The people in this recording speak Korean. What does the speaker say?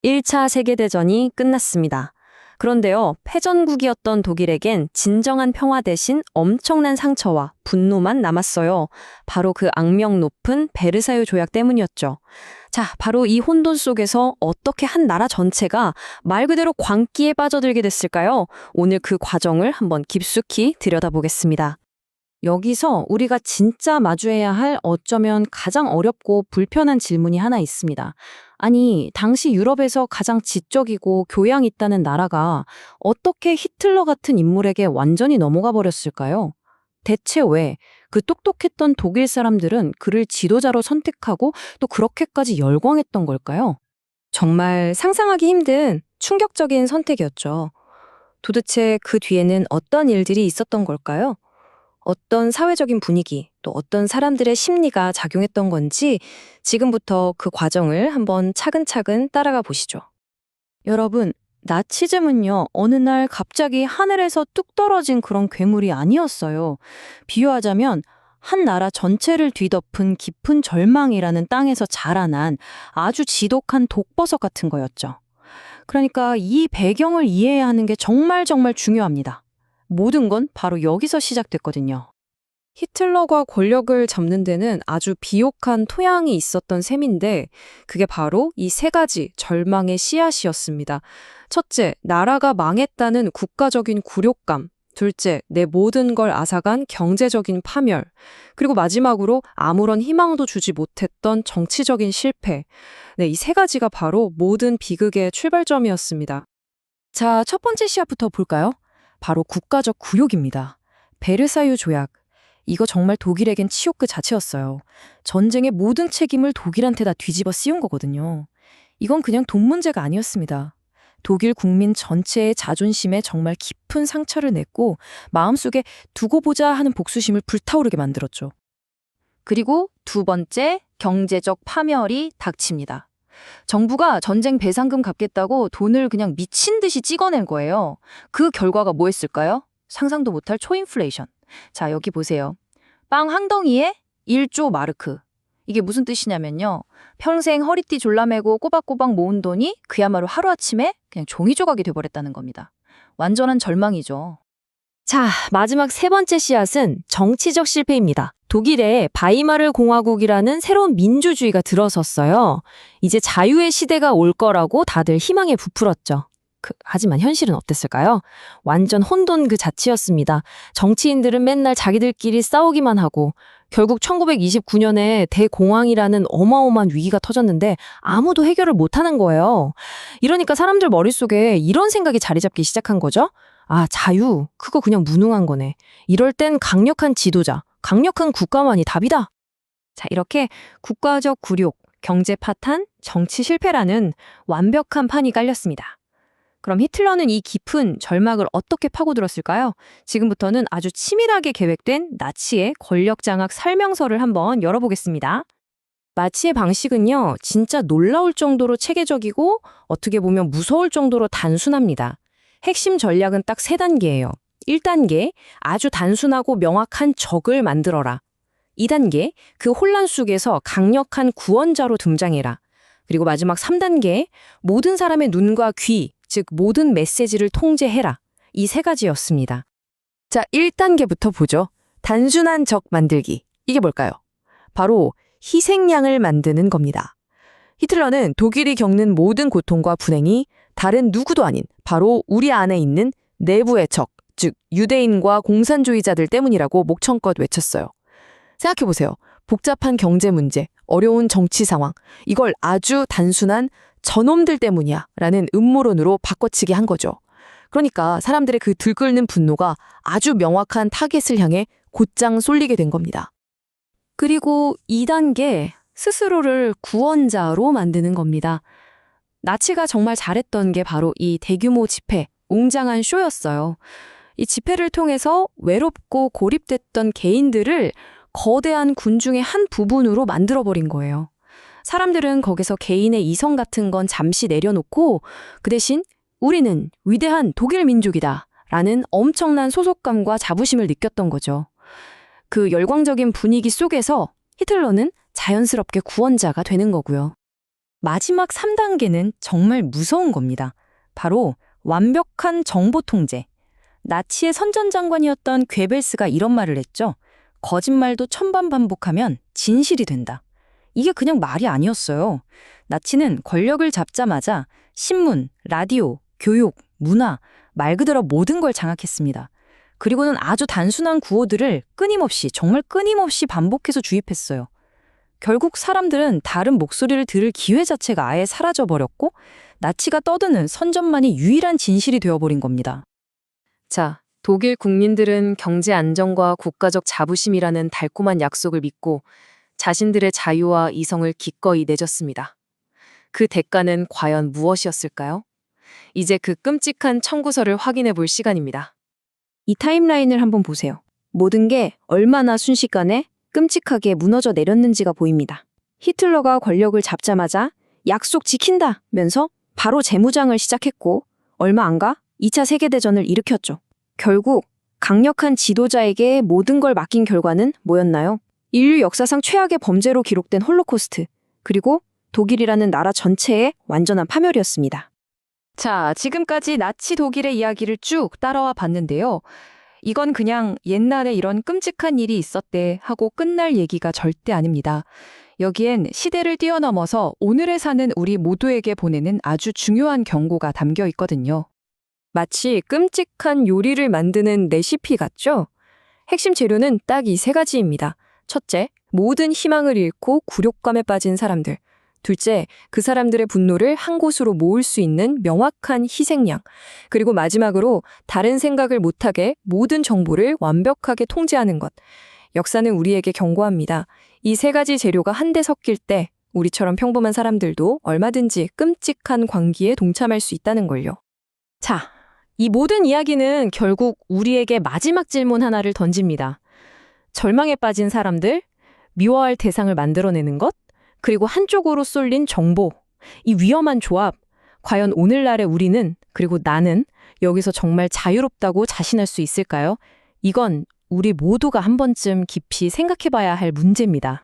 1차 세계대전이 끝났습니다. 그런데요, 패전국이었던 독일에겐 진정한 평화 대신 엄청난 상처와 분노만 남았어요. 바로 그 악명 높은 베르사유 조약 때문이었죠. 자, 바로 이 혼돈 속에서 어떻게 한 나라 전체가 말 그대로 광기에 빠져들게 됐을까요? 오늘 그 과정을 한번 깊숙이 들여다보겠습니다. 여기서 우리가 진짜 마주해야 할 어쩌면 가장 어렵고 불편한 질문이 하나 있습니다. 아니, 당시 유럽에서 가장 지적이고 교양 있다는 나라가 어떻게 히틀러 같은 인물에게 완전히 넘어가 버렸을까요? 대체 왜 그 똑똑했던 독일 사람들은 그를 지도자로 선택하고 또 그렇게까지 열광했던 걸까요? 정말 상상하기 힘든 충격적인 선택이었죠. 도대체 그 뒤에는 어떤 일들이 있었던 걸까요? 어떤 사회적인 분위기, 또 어떤 사람들의 심리가 작용했던 건지 지금부터 그 과정을 한번 차근차근 따라가 보시죠. 여러분, 나치즘은요, 어느 날 갑자기 하늘에서 뚝 떨어진 그런 괴물이 아니었어요. 비유하자면 한 나라 전체를 뒤덮은 깊은 절망이라는 땅에서 자라난 아주 지독한 독버섯 같은 거였죠. 그러니까 이 배경을 이해해야 하는 게 정말 정말 중요합니다. 모든 건 바로 여기서 시작됐거든요. 히틀러가 권력을 잡는 데는 아주 비옥한 토양이 있었던 셈인데 그게 바로 이 세 가지 절망의 씨앗이었습니다. 첫째, 나라가 망했다는 국가적인 굴욕감. 둘째, 내 모든 걸 앗아간 경제적인 파멸. 그리고 마지막으로 아무런 희망도 주지 못했던 정치적인 실패. 네, 이 세 가지가 바로 모든 비극의 출발점이었습니다. 자, 첫 번째 씨앗부터 볼까요? 바로 국가적 굴욕입니다. 베르사유 조약. 이거 정말 독일에겐 치욕 그 자체였어요. 전쟁의 모든 책임을 독일한테 다 뒤집어 씌운 거거든요. 이건 그냥 돈 문제가 아니었습니다. 독일 국민 전체의 자존심에 정말 깊은 상처를 냈고 마음속에 두고 보자 하는 복수심을 불타오르게 만들었죠. 그리고 두 번째, 경제적 파멸이 닥칩니다. 정부가 전쟁 배상금 갚겠다고 돈을 그냥 미친 듯이 찍어낸 거예요. 그 결과가 뭐였을까요? 상상도 못할 초인플레이션. 자, 여기 보세요. 빵 한 덩이에 1조 마르크. 이게 무슨 뜻이냐면요. 평생 허리띠 졸라매고 꼬박꼬박 모은 돈이 그야말로 하루아침에 그냥 종이 조각이 돼버렸다는 겁니다. 완전한 절망이죠. 자, 마지막 세 번째 씨앗은 정치적 실패입니다. 독일에 바이마르 공화국이라는 새로운 민주주의가 들어섰어요. 이제 자유의 시대가 올 거라고 다들 희망에 부풀었죠. 하지만 현실은 어땠을까요? 완전 혼돈 그 자체였습니다. 정치인들은 맨날 자기들끼리 싸우기만 하고 결국 1929년에 대공황이라는 어마어마한 위기가 터졌는데 아무도 해결을 못하는 거예요. 이러니까 사람들 머릿속에 이런 생각이 자리 잡기 시작한 거죠. 아, 자유, 그거 그냥 무능한 거네. 이럴 땐 강력한 지도자, 강력한 국가만이 답이다. 자, 이렇게 국가적 굴욕, 경제 파탄, 정치 실패라는 완벽한 판이 깔렸습니다. 그럼 히틀러는 이 깊은 절망을 어떻게 파고들었을까요? 지금부터는 아주 치밀하게 계획된 나치의 권력 장악 설명서를 한번 열어보겠습니다. 나치의 방식은요, 진짜 놀라울 정도로 체계적이고 어떻게 보면 무서울 정도로 단순합니다. 핵심 전략은 딱 3단계예요. 1단계, 아주 단순하고 명확한 적을 만들어라. 2단계, 그 혼란 속에서 강력한 구원자로 등장해라. 그리고 마지막 3단계, 모든 사람의 눈과 귀, 즉 모든 메시지를 통제해라. 이 3가지였습니다. 자, 1단계부터 보죠. 단순한 적 만들기. 이게 뭘까요? 바로 희생양을 만드는 겁니다. 히틀러는 독일이 겪는 모든 고통과 불행이 다른 누구도 아닌 바로 우리 안에 있는 내부의 적, 즉 유대인과 공산주의자들 때문이라고 목청껏 외쳤어요. 생각해보세요. 복잡한 경제 문제, 어려운 정치 상황, 이걸 아주 단순한 저놈들 때문이야 라는 음모론으로 바꿔치기 한 거죠. 그러니까 사람들의 그 들끓는 분노가 아주 명확한 타겟을 향해 곧장 쏠리게 된 겁니다. 그리고 2단계, 스스로를 구원자로 만드는 겁니다. 나치가 정말 잘했던 게 바로 이 대규모 집회, 웅장한 쇼였어요. 이 집회를 통해서 외롭고 고립됐던 개인들을 거대한 군중의 한 부분으로 만들어버린 거예요. 사람들은 거기서 개인의 이성 같은 건 잠시 내려놓고 그 대신 우리는 위대한 독일 민족이다 라는 엄청난 소속감과 자부심을 느꼈던 거죠. 그 열광적인 분위기 속에서 히틀러는 자연스럽게 구원자가 되는 거고요. 마지막 3단계는 정말 무서운 겁니다. 바로 완벽한 정보 통제. 나치의 선전장관이었던 괴벨스가 이런 말을 했죠. 거짓말도 천번반복하면 진실이 된다. 이게 그냥 말이 아니었어요. 나치는 권력을 잡자마자 신문, 라디오, 교육, 문화, 말 그대로 모든 걸 장악했습니다. 그리고는 아주 단순한 구호들을 정말 끊임없이 반복해서 주입했어요. 결국 사람들은 다른 목소리를 들을 기회 자체가 아예 사라져버렸고 나치가 떠드는 선전만이 유일한 진실이 되어버린 겁니다. 자, 독일 국민들은 경제 안정과 국가적 자부심이라는 달콤한 약속을 믿고 자신들의 자유와 이성을 기꺼이 내줬습니다. 그 대가는 과연 무엇이었을까요? 이제 그 끔찍한 청구서를 확인해 볼 시간입니다. 이 타임라인을 한번 보세요. 모든 게 얼마나 순식간에 끔찍하게 무너져 내렸는지가 보입니다. 히틀러가 권력을 잡자마자 약속 지킨다면서 바로 재무장을 시작했고 얼마 안 가 2차 세계대전을 일으켰죠. 결국 강력한 지도자에게 모든 걸 맡긴 결과는 뭐였나요? 인류 역사상 최악의 범죄로 기록된 홀로코스트, 그리고 독일이라는 나라 전체의 완전한 파멸이었습니다. 자, 지금까지 나치 독일의 이야기를 쭉 따라와 봤는데요. 이건 그냥 옛날에 이런 끔찍한 일이 있었대 하고 끝날 얘기가 절대 아닙니다. 여기엔 시대를 뛰어넘어서 오늘에 사는 우리 모두에게 보내는 아주 중요한 경고가 담겨 있거든요. 마치 끔찍한 요리를 만드는 레시피 같죠? 핵심 재료는 딱 이 세 가지입니다. 첫째, 모든 희망을 잃고 굴욕감에 빠진 사람들. 둘째, 그 사람들의 분노를 한 곳으로 모을 수 있는 명확한 희생양. 그리고 마지막으로 다른 생각을 못하게 모든 정보를 완벽하게 통제하는 것. 역사는 우리에게 경고합니다. 이 세 가지 재료가 한데 섞일 때 우리처럼 평범한 사람들도 얼마든지 끔찍한 광기에 동참할 수 있다는 걸요. 자, 이 모든 이야기는 결국 우리에게 마지막 질문 하나를 던집니다. 절망에 빠진 사람들, 미워할 대상을 만들어내는 것, 그리고 한쪽으로 쏠린 정보, 이 위험한 조합, 과연 오늘날의 우리는, 그리고 나는 여기서 정말 자유롭다고 자신할 수 있을까요? 이건 우리 모두가 한 번쯤 깊이 생각해봐야 할 문제입니다.